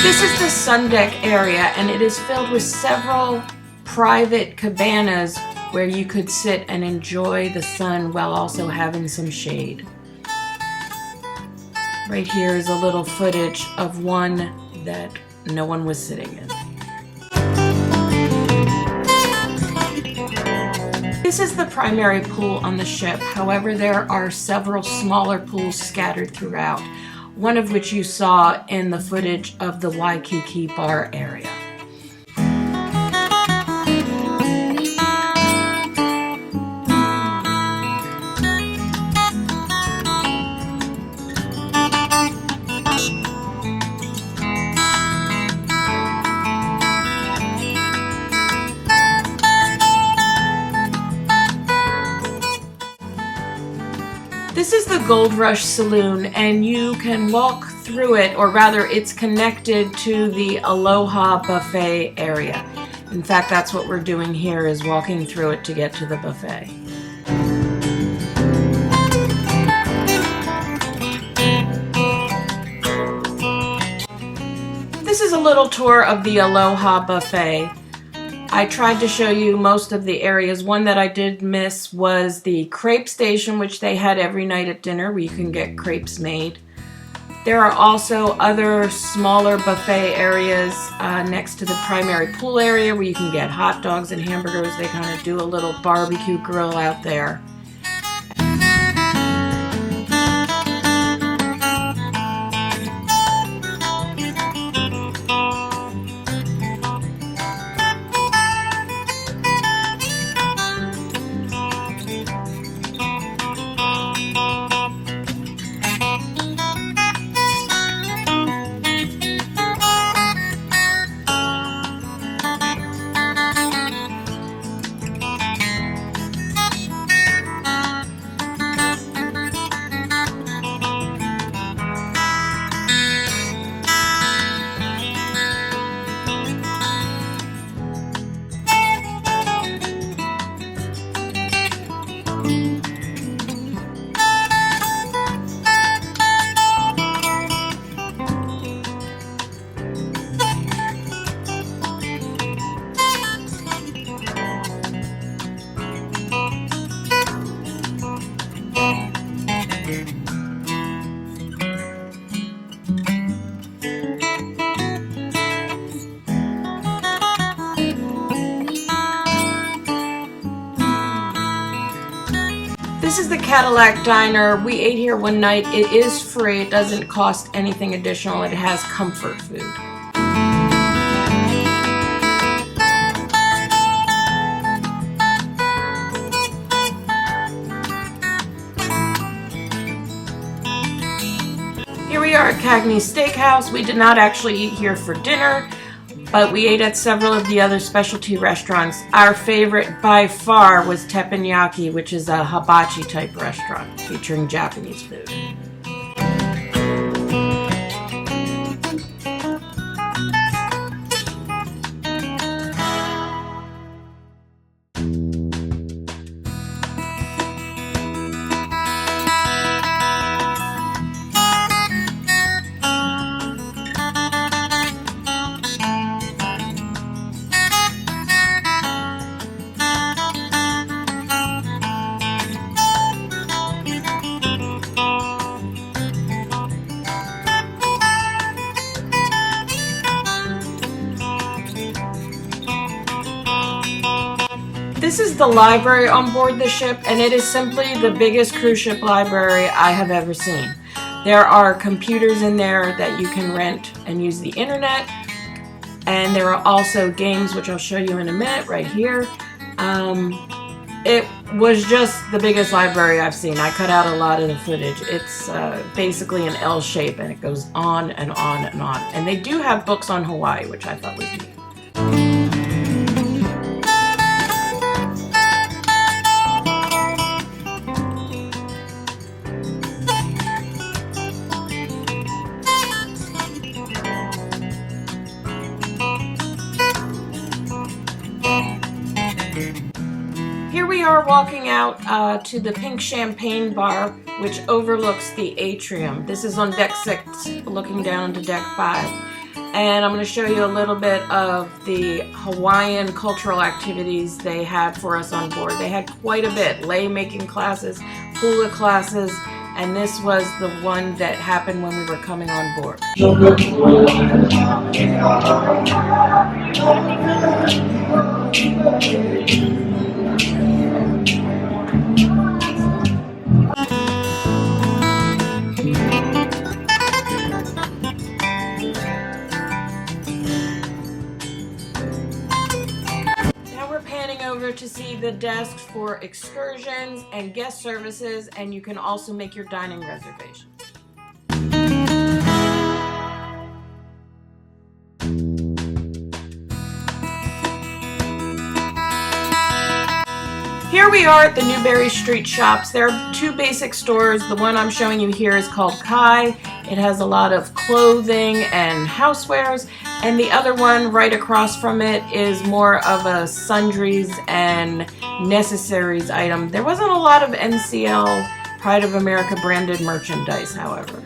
This is the sun deck area, and it is filled with several private cabanas where you could sit and enjoy the sun while also having some shade. Right here is a little footage of one that no one was sitting in. This is the primary pool on the ship. However, there are several smaller pools scattered throughout, one of which you saw in the footage of the Waikiki bar area. This is the Gold Rush Saloon, and you can walk through it, or rather it's connected to the Aloha buffet area. In fact, that's what we're doing here, is walking through it to get to the buffet. This is a little tour of the Aloha buffet. I tried to show you most of the areas. One that I did miss was the crepe station, which they had every night at dinner, where you can get crepes made. There are also other smaller buffet areas next to the primary pool area where you can get hot dogs and hamburgers. They kind of do a little barbecue grill out there. This is the Cadillac diner. We ate here one night. It is free. It doesn't cost anything additional. It has comfort food. Here we are at Cagney Steakhouse. We did not actually eat here for dinner, but we ate at several of the other specialty restaurants. Our favorite by far was Teppanyaki, which is a hibachi type restaurant featuring Japanese food. This is the library on board the ship, and it is simply the biggest cruise ship library I have ever seen. There are computers in there that you can rent and use the internet. And there are also games, which I'll show you in a minute, right here. It was just the biggest library I've seen. I cut out a lot of the footage. It's basically an L shape, and it goes on and on and on. And they do have books on Hawaii, which I thought was neat. Here we are walking out to the Pink Champagne Bar, which overlooks the atrium. This is on deck 6, looking down to deck 5. And I'm going to show you a little bit of the Hawaiian cultural activities they had for us on board. They had quite a bit. Lei making classes, hula classes, and this was the one that happened when we were coming on board. Over to see the desks for excursions and guest services, and you can also make your dining reservations. Here we are at the Newbury Street Shops. There are 2 basic stores. The one I'm showing you here is called Kai. It has a lot of clothing and housewares. And the other one right across from it is more of a sundries and necessaries item. There wasn't a lot of NCL Pride of America branded merchandise, however.